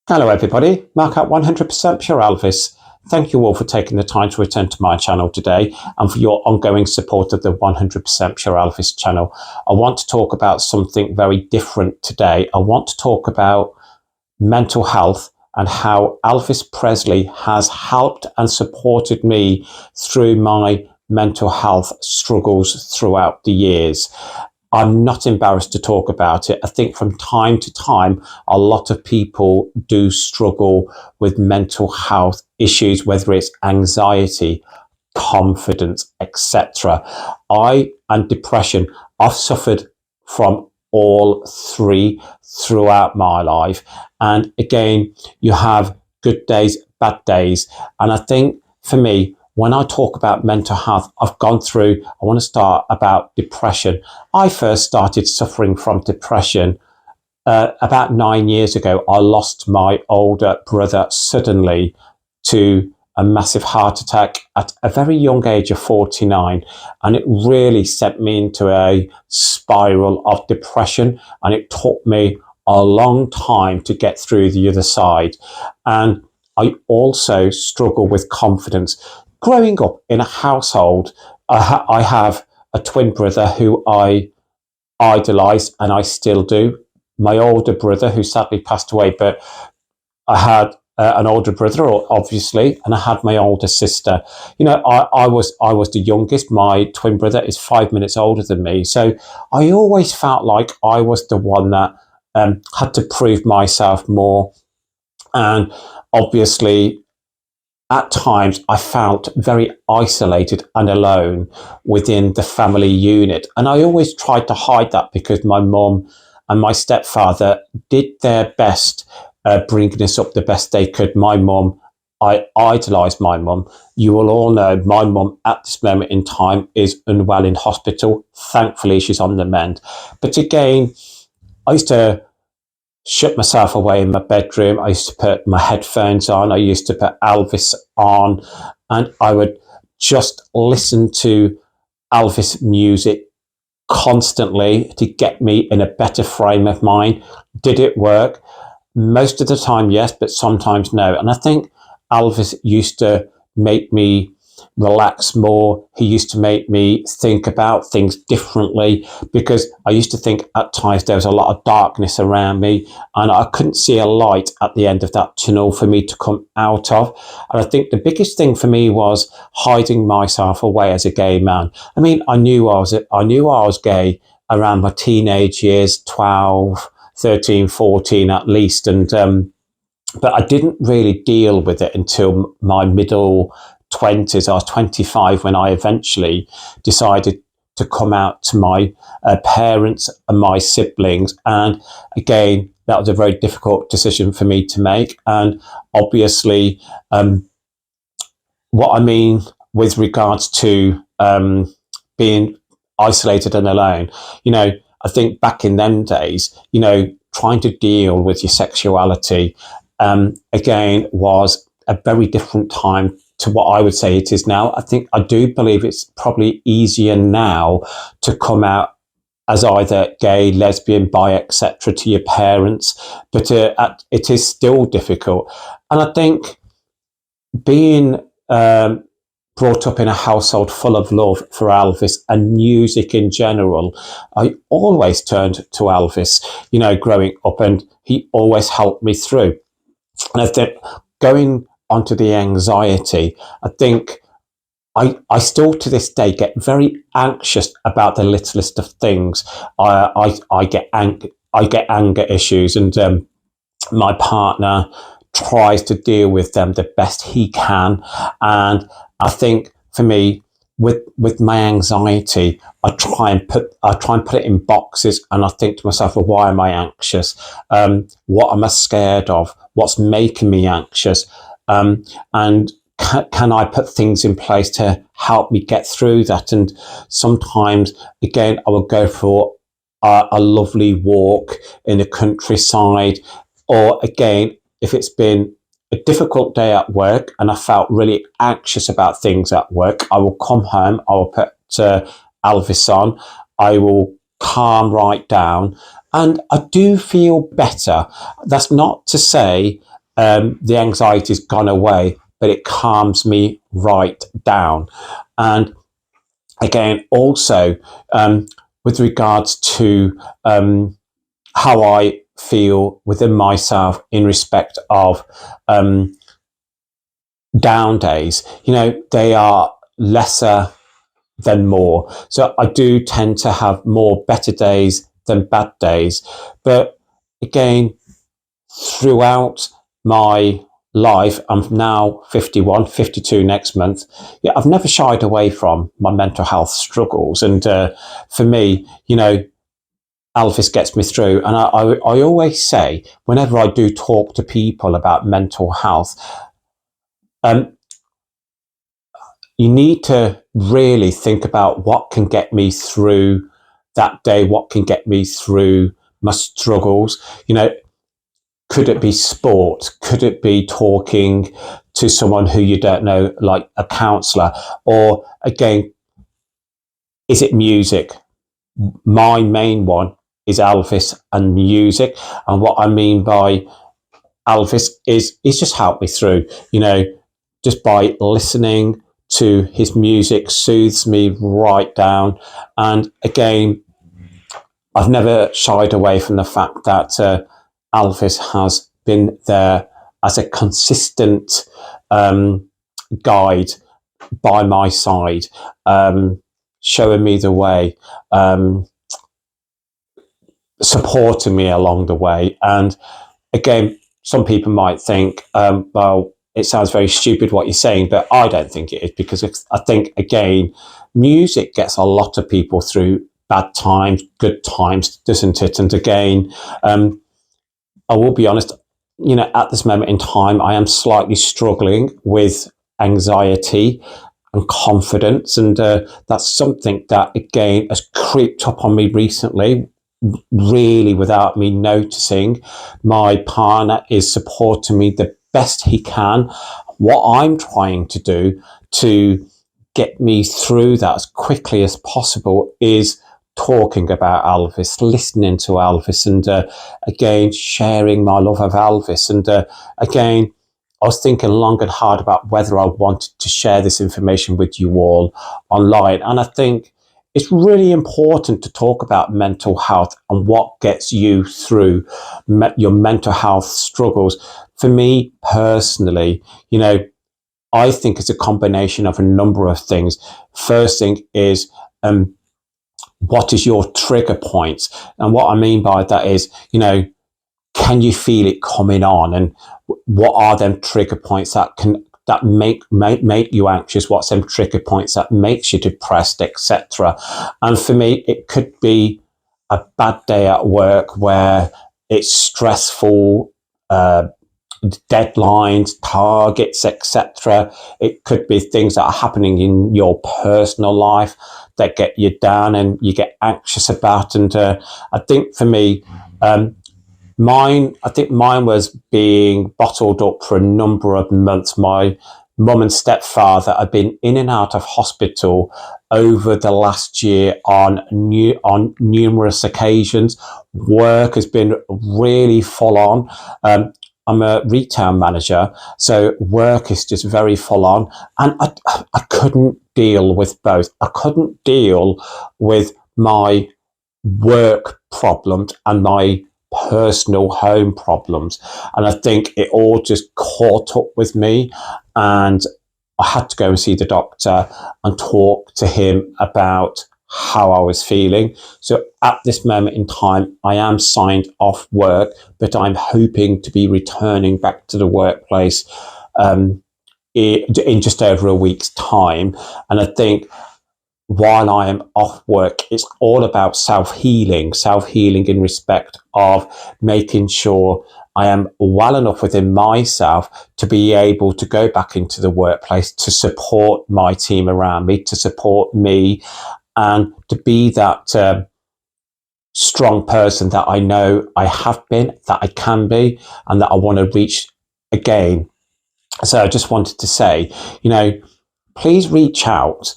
Hello everybody, Mark at 100% Pure Elvis. Thank you all for taking the time to return to my channel today and for your ongoing support of the 100% Pure Elvis channel. I want to talk about something very different today. I want to talk about mental health and how Elvis Presley has helped and supported me through my mental health struggles throughout the years. I'm not embarrassed to talk about it. I think from time to time, a lot of people do struggle with mental health issues, whether it's anxiety, confidence, etc. And depression, I've suffered from all three throughout my life. And again, you have good days, bad days. And I think for me, when I talk about mental health, I've gone through, I want to start about depression. I first started suffering from depression about 9 years ago. I lost my older brother suddenly to a massive heart attack at a very young age of 49. And it really sent me into a spiral of depression. And it took me a long time to get through the other side. And I also struggle with confidence. Growing up in a household, I have a twin brother who I idolise, and I still do. My older brother, who sadly passed away, but I had an older brother, obviously, and I had my older sister. You know, I was the youngest. My twin brother is 5 minutes older than me, so I always felt like I was the one that had to prove myself more, and obviously, at times, I felt very isolated and alone within the family unit. And I always tried to hide that because my mum and my stepfather did their best, bringing us up the best they could. My mum, I idolised my mum. You will all know my mum at this moment in time is unwell in hospital. Thankfully, she's on the mend. But again, I used to shut myself away in my bedroom. I used to put my headphones on. I used to put Elvis on, and I would just listen to Elvis music constantly to get me in a better frame of mind. Did it work? Most of the time, yes, but sometimes no. And I think Elvis used to make me relax more. He used to make me think about things differently, because I used to think at times there was a lot of darkness around me and I couldn't see a light at the end of that tunnel for me to come out of. And I think the biggest thing for me was hiding myself away as a gay man. I mean, I knew I was gay around my teenage years, 12, 13, 14 at least. And but I didn't really deal with it until my middle 20s. I was 25 when I eventually decided to come out to my parents and my siblings. And again, that was a very difficult decision for me to make. And obviously, what I mean with regards to being isolated and alone, you know, I think back in them days, you know, trying to deal with your sexuality, again, was a very different time to what I would say it is now. I do believe it's probably easier now to come out as either gay, lesbian, bi, etc. to your parents, but it is still difficult. And I think being brought up in a household full of love for Elvis and music in general, I always turned to Elvis, you know, growing up, and he always helped me through. And I think going onto the anxiety, I think I still to this day get very anxious about the littlest of things. I get anger issues, and my partner tries to deal with them the best he can. And I think for me, with my anxiety, I try and put it in boxes, and I think to myself, well, why am I anxious? What am I scared of? What's making me anxious? And can I put things in place to help me get through that? And sometimes, again, I will go for a lovely walk in the countryside, or again, if it's been a difficult day at work and I felt really anxious about things at work, I will come home, I will put Elvis on, I will calm right down, and I do feel better. That's not to say the anxiety's gone away, but it calms me right down. And again, also, with regards to how I feel within myself in respect of down days, they are lesser than more. So I do tend to have more better days than bad days. But again, throughout my life, I'm now 51, 52 next month. Yeah, I've never shied away from my mental health struggles. And for me, Elvis gets me through. And I always say, whenever I do talk to people about mental health, you need to really think about what can get me through that day, what can get me through my struggles. Could it be sport? Could it be talking to someone who you don't know, like a counsellor? Or again, is it music? My main one is Elvis and music. And what I mean by Elvis is he's just helped me through, just by listening to his music soothes me right down. And again, I've never shied away from the fact that Elvis has been there as a consistent guide by my side, showing me the way, supporting me along the way. And again, some people might think, well, it sounds very stupid what you're saying, but I don't think it is, because I think, again, music gets a lot of people through bad times, good times, doesn't it? And again, I will be honest, at this moment in time, I am slightly struggling with anxiety and confidence. And that's something that, again, has creeped up on me recently, really without me noticing. My partner is supporting me the best he can. What I'm trying to do to get me through that as quickly as possible is talking about Elvis, listening to Elvis, and again, sharing my love of Elvis. And again, I was thinking long and hard about whether I wanted to share this information with you all online. And I think it's really important to talk about mental health and what gets you through your mental health struggles. For me personally, I think it's a combination of a number of things. First thing is, what is your trigger points? And what I mean by that is, can you feel it coming on? And what are them trigger points that make you anxious? What's them trigger points that makes you depressed, etc.? And for me, it could be a bad day at work where it's stressful, deadlines, targets, etc. It could be things that are happening in your personal life that get you down and you get anxious about. And I think for me, mine was being bottled up for a number of months. My mum and stepfather had been in and out of hospital over the last year on numerous occasions. Work has been really full on. I'm a retail manager, so work is just very full on. And I couldn't deal with both. I couldn't deal with my work problems and my personal home problems. And I think it all just caught up with me. And I had to go and see the doctor and talk to him about how I was feeling. So at this moment in time, I am signed off work, but I'm hoping to be returning back to the workplace in just over a week's time. And I think while I am off work, it's all about self-healing in respect of making sure I am well enough within myself to be able to go back into the workplace, to support my team around me, to support me, and to be that strong person that I know I have been, that I can be, and that I want to reach again. So I just wanted to say, please reach out,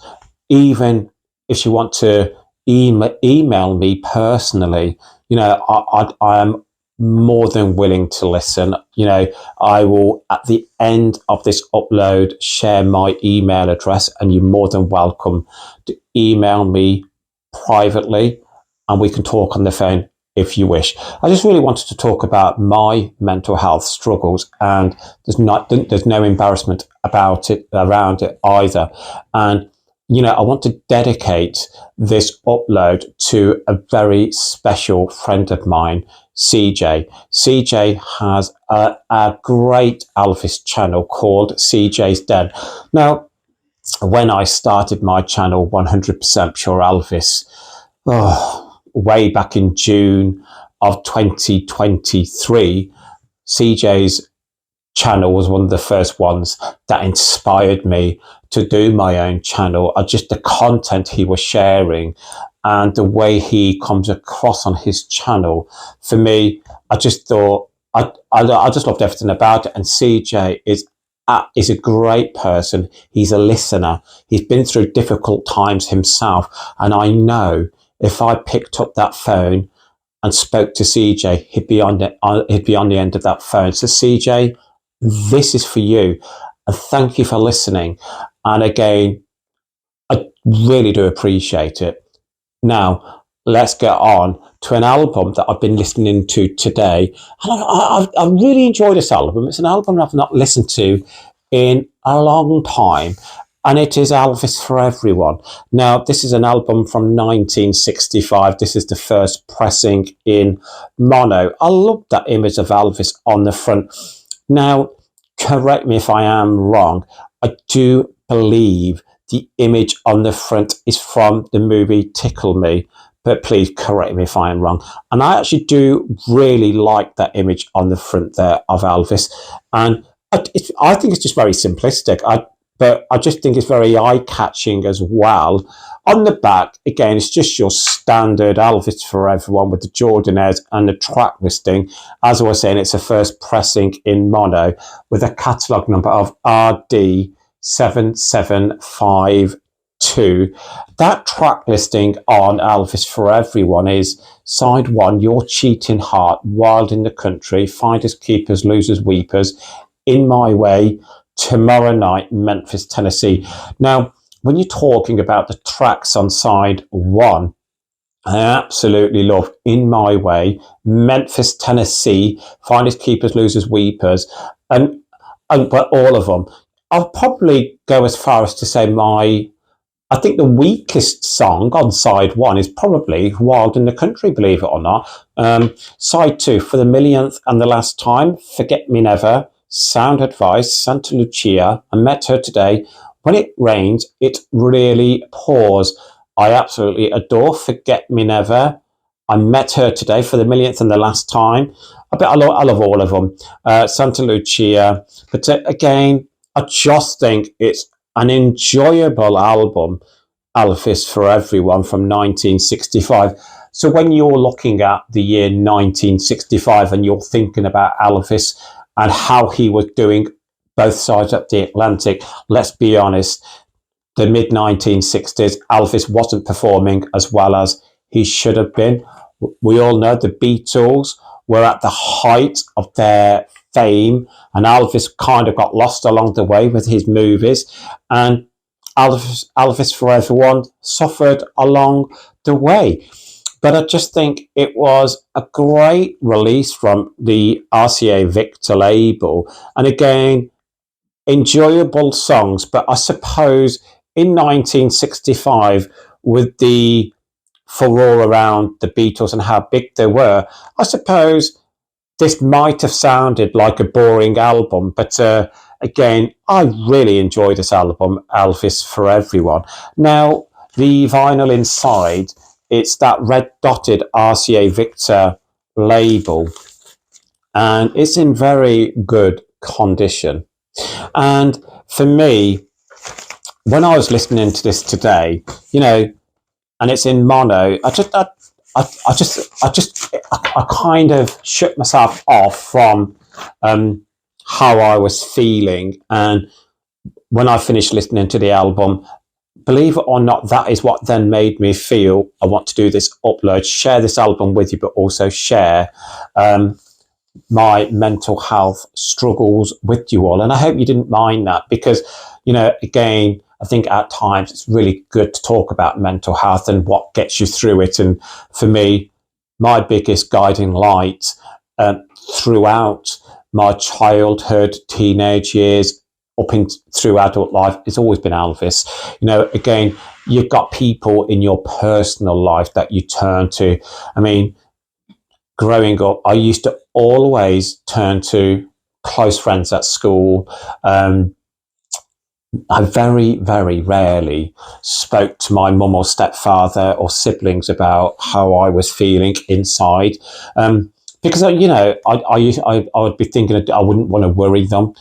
even if you want to email me personally. I am more than willing to listen. You know, I will, at the end of this upload, share my email address, and you're more than welcome to email me privately, and we can talk on the phone if you wish. I just really wanted to talk about my mental health struggles, and there's no embarrassment about it, around it either. And you know, I want to dedicate this upload to a very special friend of mine, CJ. CJ has a great Elvis channel called CJ's Den. Now, when I started my channel, 100% Pure Elvis, way back in June of 2023, CJ's channel was one of the first ones that inspired me to do my own channel. Just the content he was sharing and the way he comes across on his channel, for me, I just thought, I just loved everything about it. And CJ is a great person. He's a listener. He's been through difficult times himself, and I know if I picked up that phone and spoke to CJ, he'd be on the end of that phone. So CJ, this is for you, and thank you for listening. And again, I really do appreciate it. Now, let's get on to an album that I've been listening to today. And I really enjoy this album. It's an album I've not listened to in a long time, and it is Elvis for Everyone. Now, this is an album from 1965. This is the first pressing in mono. I love that image of Elvis on the front. Now, correct me if I am wrong, I do believe the image on the front is from the movie Tickle Me, but please correct me if I am wrong. And I actually do really like that image on the front there of Elvis. And I think it's just very simplistic, but I just think it's very eye-catching as well. On the back, again, it's just your standard Elvis for Everyone with the Jordanaires and the track listing. As I was saying, it's a first pressing in mono with a catalogue number of RD7752. That track listing on Elvis for Everyone is side 1, Your Cheating Heart, Wild in the Country, Finders Keepers, Losers Weepers, In My Way, Tomorrow Night, Memphis, Tennessee. Now, when you're talking about the tracks on side 1, I absolutely love In My Way, Memphis, Tennessee, Finders Keepers, Losers Weepers, and but all of them. I'll probably go as far as to say I think the weakest song on side 1 is probably Wild in the Country, believe it or not. Side 2, For the Millionth and the Last Time, Forget Me Never, Sound Advice, Santa Lucia, I Met Her Today, When It Rains, It Really Pours. I absolutely adore Forget Me Never, I Met Her Today, For the Millionth and the Last Time. I love all of them. Santa Lucia. But again, I just think it's an enjoyable album, Elvis for Everyone from 1965. So when you're looking at the year 1965 and you're thinking about Elvis and how he was doing both sides of the Atlantic, let's be honest, the mid-1960s, Elvis wasn't performing as well as he should have been. We all know the Beatles were at the height of their fame, and Elvis kind of got lost along the way with his movies, and Elvis for Everyone suffered along the way. But I just think it was a great release from the RCA Victor label, and again, enjoyable songs. But I suppose in 1965, with the furore around the Beatles and how big they were, I suppose this might have sounded like a boring album, but again, I really enjoy this album, Elvis for Everyone. Now, the vinyl inside, it's that red dotted RCA Victor label, and it's in very good condition. And for me, when I was listening to this today, you know, and it's in mono, I kind of shook myself off from how I was feeling. And when I finished listening to the album, believe it or not, that is what then made me feel I want to do this upload, share this album with you, but also share my mental health struggles with you all. And I hope you didn't mind that, because, again, I think at times it's really good to talk about mental health and what gets you through it. And for me, my biggest guiding light throughout my childhood, teenage years, through adult life, it's always been Elvis. Again, you've got people in your personal life that you turn to. I mean, growing up, I used to always turn to close friends at school. I very, very rarely spoke to my mum or stepfather or siblings about how I was feeling inside. Because, I would be thinking I wouldn't want to worry them.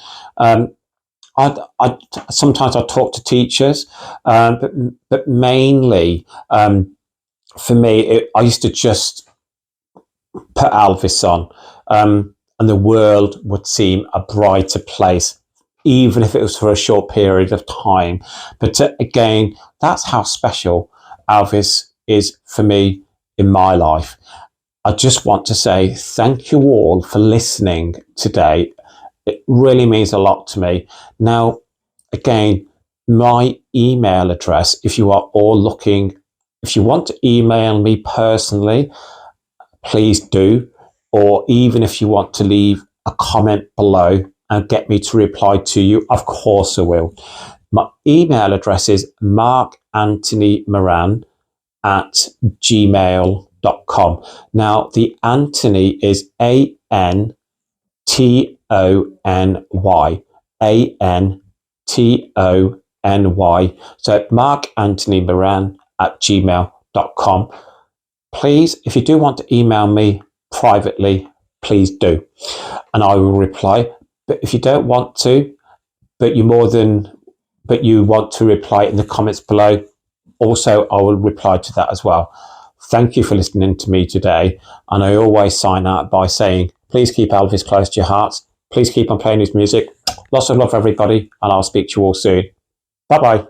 Sometimes I'd talk to teachers, but mainly for me, I used to just put Elvis on, and the world would seem a brighter place, even if it was for a short period of time. But again, that's how special Elvis is for me in my life. I just want to say thank you all for listening today. It really means a lot to me. Now, again, my email address, if you are all looking, if you want to email me personally, please do. Or even if you want to leave a comment below and get me to reply to you, of course I will. My email address is markanthonymoran@gmail.com. Now, the Anthony is ANTONY, ANTONY. So markanthonymoran@gmail.com. Please, if you do want to email me privately, please do, and I will reply. But if you don't want to, but you want to reply in the comments below, also I will reply to that as well. Thank you for listening to me today, and I always sign out by saying, please keep Elvis close to your hearts. Please keep on playing his music. Lots of love, everybody, and I'll speak to you all soon. Bye bye.